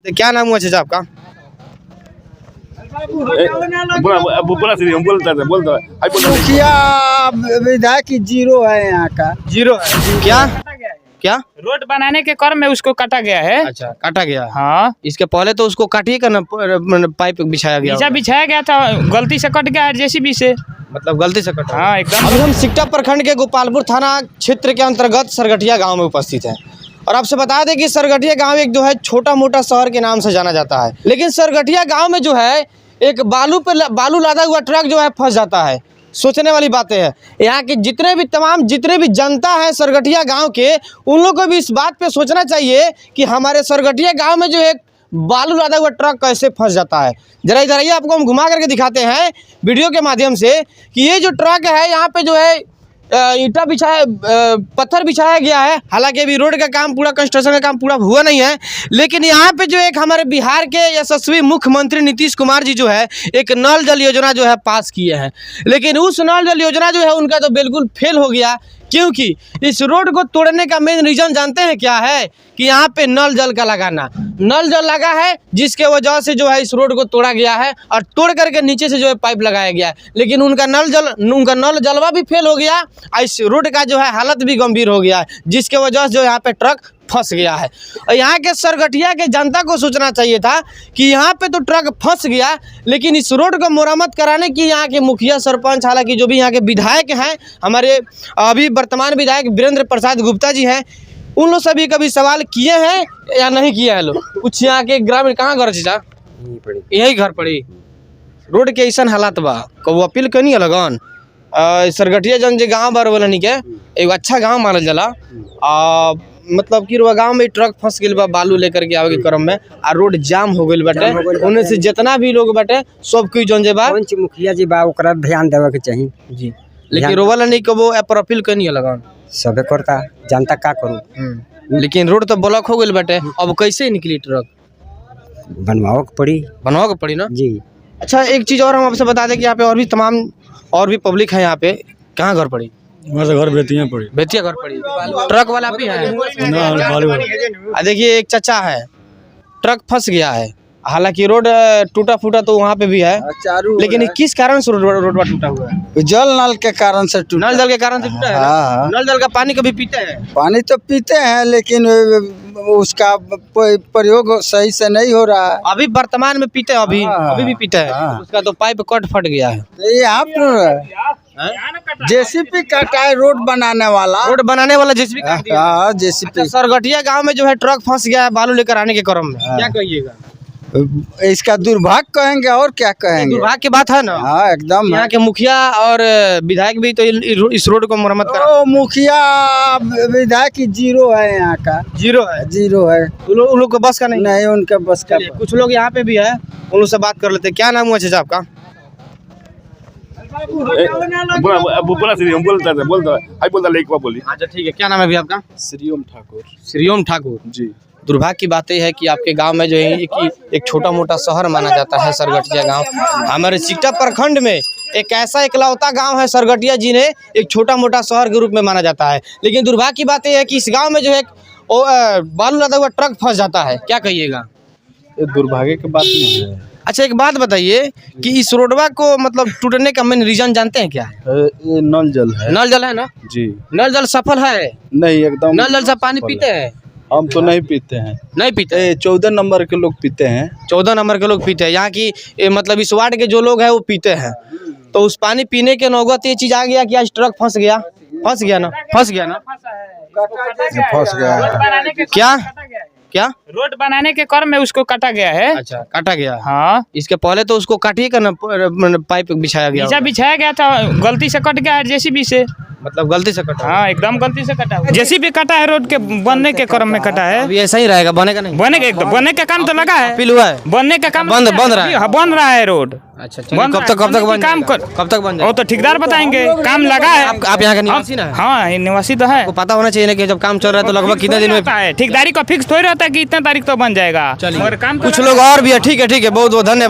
क्या नाम हुआ चाचा आपका? मुखिया विधायक जीरो है यहाँ का। जीरो है। क्या क्या रोड बनाने के क्रम में उसको काटा गया है। अच्छा, काटा गया। हाँ, इसके पहले तो उसको काटिए का ना पाइप बिछाया गया होगा। बिछाया गया था, गलती से कट गया है जेसीबी से। मतलब गलती से कटा। हाँ एकदम। अभी हम सिकटा प्रखंड के गोपालपुर थाना क्षेत्र के अंतर्गत सरगठिया गांव में उपस्थित हैं और आपसे बता दें कि सरगठिया गांव एक जो है छोटा मोटा शहर के नाम से जाना जाता है, लेकिन सरगठिया गांव में जो है एक बालू लादा हुआ ट्रक जो है फंस जाता है। सोचने वाली बातें हैं। यहाँ के जितने भी जनता है सरगठिया गांव के, उन लोगों को भी इस बात पे सोचना चाहिए कि हमारे सरगठिया गांव में जो है बालू लादा हुआ ट्रक कैसे फंस जाता है। जरा इधर आइए, आपको हम घुमा करके दिखाते हैं वीडियो के माध्यम से कि ये जो ट्रक है यहाँ पे जो है ईंटा पत्थर बिछाया गया है। हालांकि अभी रोड का काम पूरा, कंस्ट्रक्शन का काम पूरा हुआ नहीं है, लेकिन यहाँ पे जो एक हमारे बिहार के यशस्वी मुख्यमंत्री नीतीश कुमार जी जो है एक नल जल योजना जो है पास किए हैं, लेकिन उस नल जल योजना जो है उनका तो बिल्कुल फेल हो गया। क्योंकि इस रोड को तोड़ने का मेन रीजन जानते हैं क्या है? कि यहाँ पे नल जल का लगाना, नल जल लगा है जिसके वजह से जो है इस रोड को तोड़ा गया है और तोड़ करके नीचे से जो है पाइप लगाया गया है, लेकिन उनका नल जलवा भी फेल हो गया और इस रोड का जो है हालत भी गंभीर हो गया है, जिसके वजह से जो यहाँ पे ट्रक फंस गया है। और यहाँ के सरगठिया के जनता को सोचना चाहिए था कि यहाँ पे तो ट्रक फंस गया, लेकिन इस रोड को मरम्मत कराने की यहाँ के मुखिया, सरपंच, हालांकि जो भी यहाँ के विधायक हैं, हमारे अभी वर्तमान विधायक वीरेंद्र प्रसाद गुप्ता जी हैं, उन लोग सभी कभी सवाल किए हैं या नहीं किए हैं लोग? कुछ यहाँ के ग्रामीण कहाँ घर चाचा? यही घर पड़ी। रोड के ऐसा हालात बा, कबू अपील करनी है लगन सरगठिया जन जे गाँव बार वाला के एगो अच्छा गाँव मानल जाला। मतलब कि गांव में ट्रक फंस गई बा बालू लेकर के आवे के क्रम में आ रोड जाम हो गई बाटे। उन्हें से जितना भी लोग बाटे सब कोई जन जे बा मुखिया जी बा ओकरा ध्यान देवे के चाहिए जी, लेकिन रोवाला नहीं कबो पर अपील करनी है लगन सबे करता, जनता का करूँ। लेकिन रोड तो ब्लॉक हो गई बाटे, अब कैसे निकली ट्रक? बनवाओ के पड़ी ना जी। अच्छा, एक चीज और हम आपसे बता दें कि यहाँ पे और भी पब्लिक है। यहाँ पे कहाँ घर पड़ी? वहाँ से घर बेतिया घर पड़ी। ट्रक वाला भी है ना? देखिए एक चाचा है, ट्रक फंस गया है। हालांकि रोड टूटा फूटा तो वहाँ पे भी है, लेकिन किस कारण से रोड टूटा हुआ है? जल नल के कारण से टूटा। नल जल के कारण से टूटा है। हाँ। नल जल का पानी कभी पीते हैं? पानी तो पीते हैं, लेकिन उसका प्रयोग सही से नहीं हो रहा है। अभी वर्तमान में पीते हैं, अभी भी पीते हैं। उसका तो पाइप कट फट गया है। यहाँ जेसीपी काटा है, रोड बनाने वाला जेसीपी काट दिया। हाँ, जेसीपी। सरगठिया गांव में जो है ट्रक फंस गया है बालू लेकर आने के क्रम में, क्या कहिएगा? इसका दुर्भाग्य कहेंगे और क्या कहेंगे? दुर्भाग्य की बात है ना। हाँ एकदम। यहाँ के मुखिया और विधायक भी तो इस रोड को मरम्मत करा। मुखिया विधायक जीरो है यहाँ का। जीरो है। उन लोग को बस का नहीं उनके बस का। कुछ लोग यहाँ पे भी है, उन लोग से बात कर लेते। क्या नाम हुआ चाचा आपका? अच्छा ठीक है, क्या नाम है अभी आपका? श्रीओम ठाकुर जी। दुर्भाग्य की बात यह है कि आपके गांव में जो है एक छोटा मोटा शहर माना जाता है सरगठिया गांव। हमारे सिकटा प्रखंड में एक ऐसा इकलौता गांव है सरगठिया जी ने एक छोटा मोटा शहर के रूप में माना जाता है, लेकिन दुर्भाग्य की बात यह है कि इस गांव में जो है बालू लादा हुआ ट्रक फंस जाता है। क्या कहिएगा? दुर्भाग्य की बात नहीं है। अच्छा, एक बात बताइए कि इस रोडवा को मतलब टूटने का मेन रीजन जानते हैं क्या है? ये नल जल है ना जी। नल जल सफल है? नहीं, एकदम। नल जल से पानी पीते हैं? हम तो नहीं पीते हैं। नहीं पीते? 14 नंबर के लोग पीते हैं। 14 नंबर के लोग पीते हैं। यहाँ की मतलब इस वार्ड के जो लोग हैं वो पीते हैं। तो उस पानी पीने के नौबत ये चीज आ गया कि आज ट्रक फंस गया ना। क्या रोड बनाने के क्रम में उसको काटा गया है। अच्छा, काटा गया। हाँ, इसके पहले तो उसको काटिए का ना पाइप बिछाया गया था, गलती से कट गया है जेसीबी से। मतलब गलती से कटा? हाँ एकदम गलती से कटा है। जेसीबी कटा है, रोड के बनने के क्रम में कटा है। अभी ऐसा ही रहेगा, बनेगा नहीं? बनने का काम तो लगा है, अपील हुआ है, बनने का काम बंद रहा है। बन रहा है रोड। अच्छा, कब तक काम कब तक बन जाएगा? वो तो ठेकेदार बताएंगे, काम लगा है। आप यहाँ का निवासी ना? हाँ, निवासी तो है। पता होना चाहिए ना कि जब काम चल रहा है तो लगभग कितने दिन में? ठेकेदारी का फिक्स थोड़ी रहता है कि इतना तारीख तो बन जाएगा। चलिए, कुछ लोग और भी है। ठीक है, बहुत बहुत धन्यवाद।